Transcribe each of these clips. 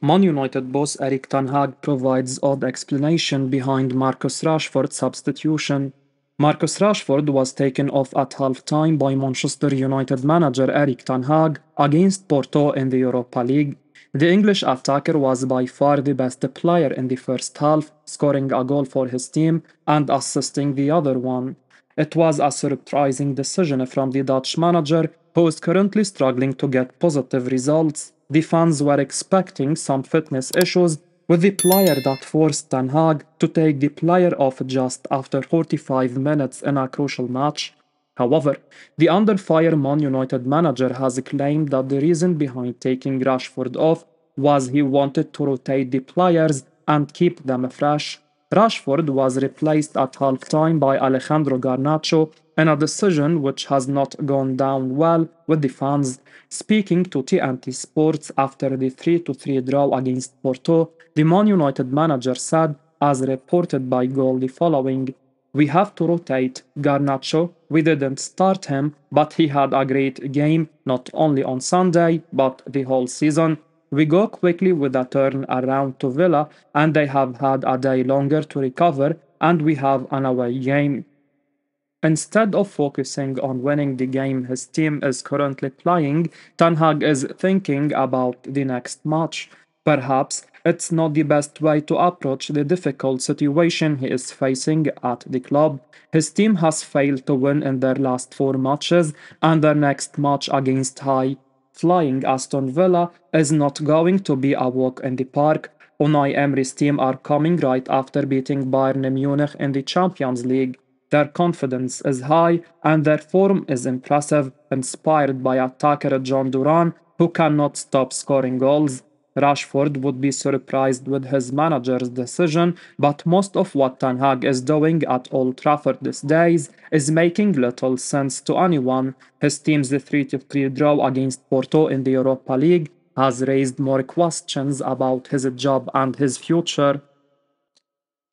Man United boss Eric Tan Haag provides odd explanation behind Marcus Rashford's substitution. Marcus Rashford was taken off at half-time by Manchester United manager Eric Tan Haag against Porto in the Europa League. The English attacker was by far the best player in the first half, scoring a goal for his team and assisting the other one. It was a surprising decision from the Dutch manager, who is currently struggling to get positive results. The fans were expecting some fitness issues with the player that forced Ten Hag to take the player off just after 45 minutes in a crucial match. However, the under fire Man United manager has claimed that the reason behind taking Rashford off was he wanted to rotate the players and keep them fresh. Rashford was replaced at halftime by Alejandro Garnacho in a decision which has not gone down well with the fans. Speaking to TNT Sports after the 3-3 draw against Porto, the Man United manager said, as reported by Goal, the following: "We have to rotate Garnacho. We didn't start him, but he had a great game, not only on Sunday, but the whole season. We go quickly with a turn around to Villa, and they have had a day longer to recover, and we have an away game." Instead of focusing on winning the game his team is currently playing, Ten Hag is thinking about the next match. Perhaps it's not the best way to approach the difficult situation he is facing at the club. His team has failed to win in their last four matches, and their next match against high flying Aston Villa is not going to be a walk in the park. Unai Emery's team are coming right after beating Bayern Munich in the Champions League. Their confidence is high and their form is impressive, inspired by attacker John Duran, who cannot stop scoring goals. Rashford would be surprised with his manager's decision, but most of what Ten Hag is doing at Old Trafford these days is making little sense to anyone. His team's 3-3 draw against Porto in the Europa League has raised more questions about his job and his future.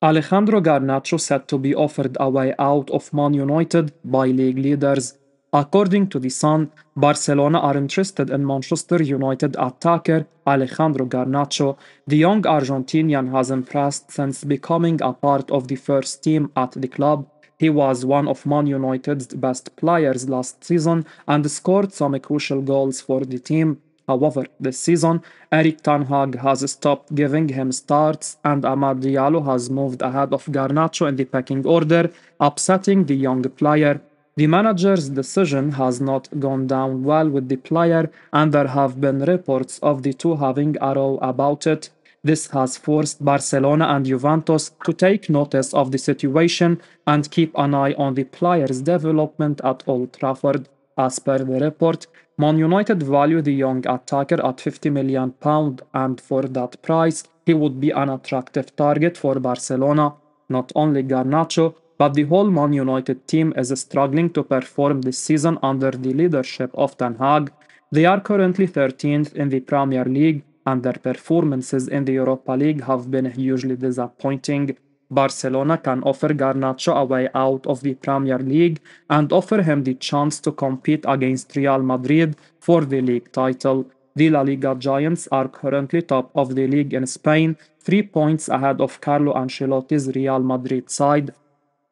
Alejandro Garnacho said to be offered a way out of Man United by league leaders. According to The Sun, Barcelona are interested in Manchester United attacker Alejandro Garnacho. The young Argentinian has impressed since becoming a part of the first team at the club. He was one of Man United's best players last season and scored some crucial goals for the team. However, this season, Eric Tan Haag has stopped giving him starts and Amad Diallo has moved ahead of Garnacho in the pecking order, upsetting the young player. The manager's decision has not gone down well with the player, and there have been reports of the two having a row about it. This has forced Barcelona and Juventus to take notice of the situation and keep an eye on the player's development at Old Trafford. As per the report, Man United value the young attacker at £50 million, and for that price, he would be an attractive target for Barcelona. Not only Garnacho, but the whole Man United team is struggling to perform this season under the leadership of Ten Hag. They are currently 13th in the Premier League, and their performances in the Europa League have been hugely disappointing. Barcelona can offer Garnacho a way out of the Premier League and offer him the chance to compete against Real Madrid for the league title. The La Liga Giants are currently top of the league in Spain, 3 points ahead of Carlo Ancelotti's Real Madrid side.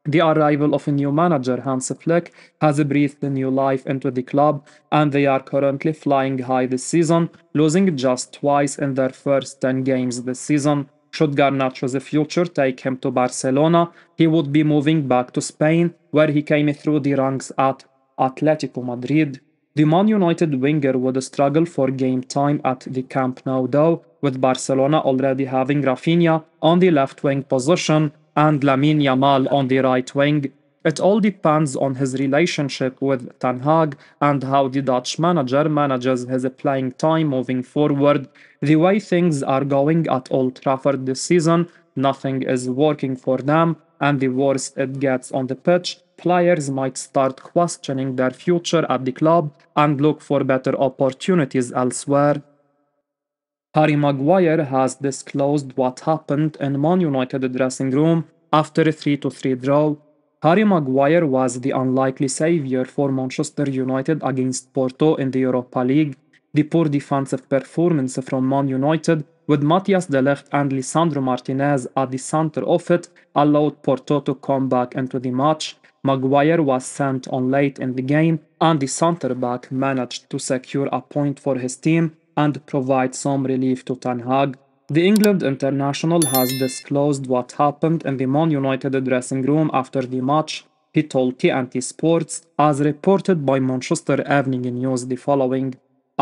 The arrival of a new manager, Hans Flick, has breathed new life into the club, and they are currently flying high this season, losing just twice in their first 10 games this season. Should Garnacho's future take him to Barcelona, he would be moving back to Spain, where he came through the ranks at Atletico Madrid. The Man United winger would struggle for game time at the Camp Nou though, with Barcelona already having Rafinha on the left wing position and Lamine Yamal on the right wing. It all depends on his relationship with Ten Hag and how the Dutch manager manages his playing time moving forward. The way things are going at Old Trafford this season, nothing is working for them, and the worse it gets on the pitch, players might start questioning their future at the club and look for better opportunities elsewhere. Harry Maguire has disclosed what happened in Man United dressing room after a 3-3 draw. Harry Maguire was the unlikely saviour for Manchester United against Porto in the Europa League. The poor defensive performance from Man United, with Matthijs de Ligt and Lisandro Martinez at the center of it, allowed Porto to come back into the match. Maguire was sent on late in the game, and the centre-back managed to secure a point for his team and provide some relief to Tan Haag. The England international has disclosed what happened in the Man United dressing room after the match. He told TNT Sports, as reported by Manchester Evening News, the following: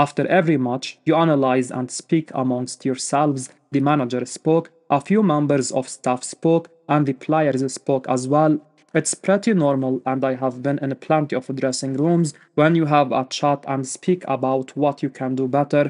"After every match, you analyze and speak amongst yourselves. The manager spoke, a few members of staff spoke, and the players spoke as well. It's pretty normal, and I have been in plenty of dressing rooms when you have a chat and speak about what you can do better.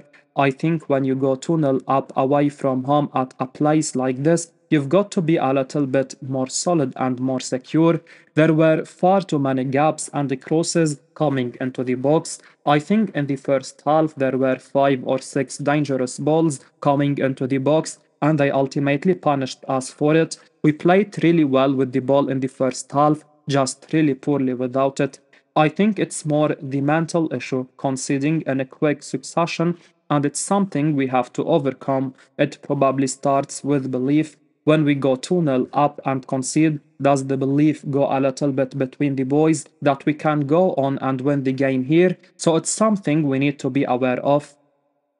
I think when you go 2-0 up away from home at a place like this, you've got to be a little bit more solid and more secure. There were far too many gaps and crosses coming into the box. I think in the first half there were 5 or 6 dangerous balls coming into the box, and they ultimately punished us for it. We played really well with the ball in the first half, just really poorly without it. I think it's more the mental issue, conceding in a quick succession, and it's something we have to overcome. It probably starts with belief. When we go 2-0 up and concede, does the belief go a little bit between the boys that we can go on and win the game here? So it's something we need to be aware of.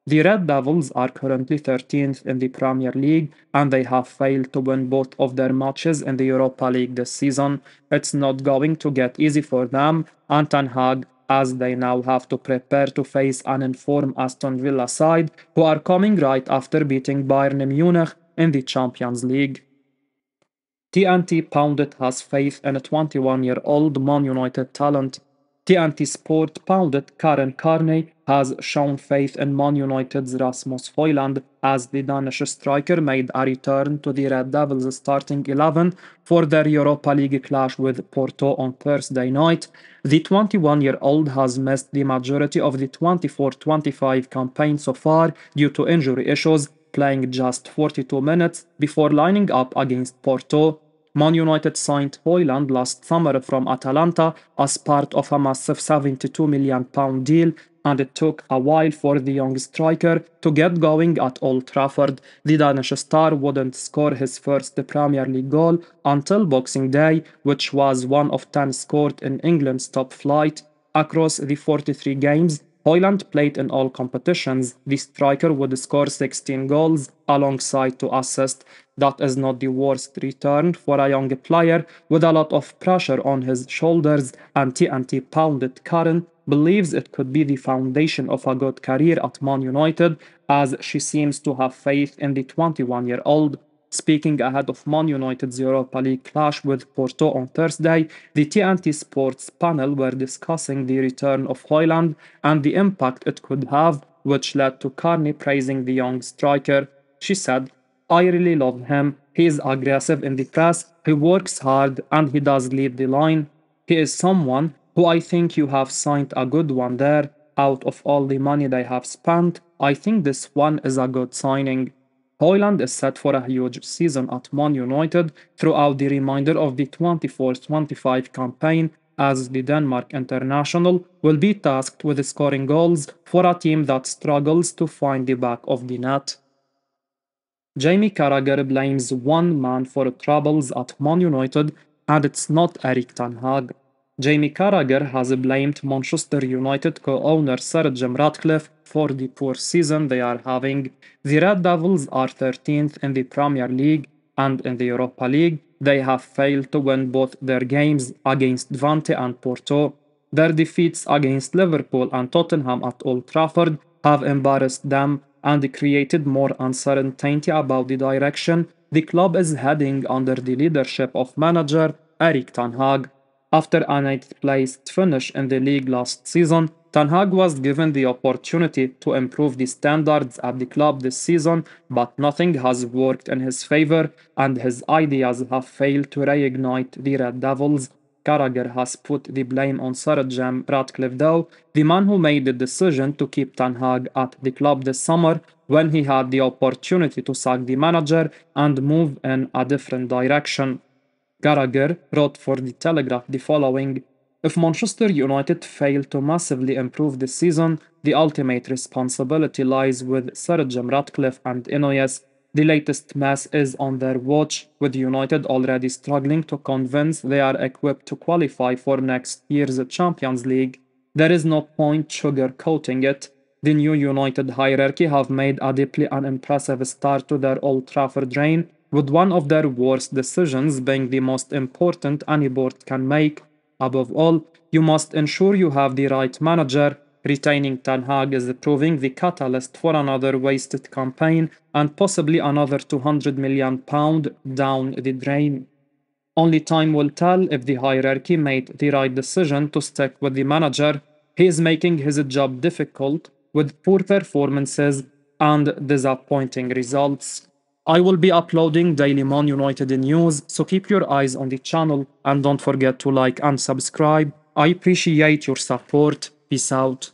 The Red Devils are currently 13th in the Premier League, and they have failed to win both of their matches in the Europa League this season. It's not going to get easy for them and Tan Haag, as they now have to prepare to face an informed Aston Villa side who are coming right after beating Bayern Munich in the Champions League. TNT Pundit has faith in a 21-year-old Man United talent. TNT Sport pundit Karen Carney has shown faith in Man United's Rasmus Højlund as the Danish striker made a return to the Red Devils starting 11 for their Europa League clash with Porto on Thursday night. The 21-year-old has missed the majority of the 24-25 campaign so far due to injury issues, playing just 42 minutes before lining up against Porto. Man United signed Højlund last summer from Atalanta as part of a massive £72 million deal, and it took a while for the young striker to get going at Old Trafford. The Danish star wouldn't score his first Premier League goal until Boxing Day, which was one of 10 scored in England's top flight. Across the 43 games Højlund played in all competitions, the striker would score 16 goals alongside 2 assists. That is not the worst return for a young player with a lot of pressure on his shoulders, and TNT pundit Karen believes it could be the foundation of a good career at Man United, as she seems to have faith in the 21-year-old. Speaking ahead of Man United's Europa League clash with Porto on Thursday, the TNT Sports panel were discussing the return of Højlund and the impact it could have, which led to Carney praising the young striker. She said, "I really love him. He is aggressive in the press, he works hard, and he does lead the line. He is someone who I think you have signed a good one there. Out of all the money they have spent, I think this one is a good signing." Højlund is set for a huge season at Man United throughout the remainder of the 24-25 campaign, as the Denmark international will be tasked with scoring goals for a team that struggles to find the back of the net. Jamie Carragher blames one man for troubles at Man United, and it's not Eric Tan Haag. Jamie Carragher has blamed Manchester United co-owner Sir Jim Ratcliffe for the poor season they are having. The Red Devils are 13th in the Premier League, and in the Europa League, they have failed to win both their games against Twente and Porto. Their defeats against Liverpool and Tottenham at Old Trafford have embarrassed them and created more uncertainty about the direction the club is heading under the leadership of manager Eric Tan Haag. After a 9th place finish in the league last season, Tan Haag was given the opportunity to improve the standards at the club this season, but nothing has worked in his favor, and his ideas have failed to reignite the Red Devils. Carragher has put the blame on Sir Jim Ratcliffe though, the man who made the decision to keep Tan Haag at the club this summer when he had the opportunity to sack the manager and move in a different direction. Carragher wrote for The Telegraph the following: If Manchester United fail to massively improve this season, the ultimate responsibility lies with Sir Jim Ratcliffe and Ineos. The latest mess is on their watch, with United already struggling to convince they are equipped to qualify for next year's Champions League. There is no point sugarcoating it. The new United hierarchy have made a deeply unimpressive start to their Old Trafford reign, with one of their worst decisions being the most important any board can make. Above all, you must ensure you have the right manager. Retaining Tan Haag is proving the catalyst for another wasted campaign and possibly another £200 million down the drain. Only time will tell if the hierarchy made the right decision to stick with the manager. He is making his job difficult with poor performances and disappointing results. I will be uploading daily Man United news, so keep your eyes on the channel and don't forget to like and subscribe. I appreciate your support. Peace out.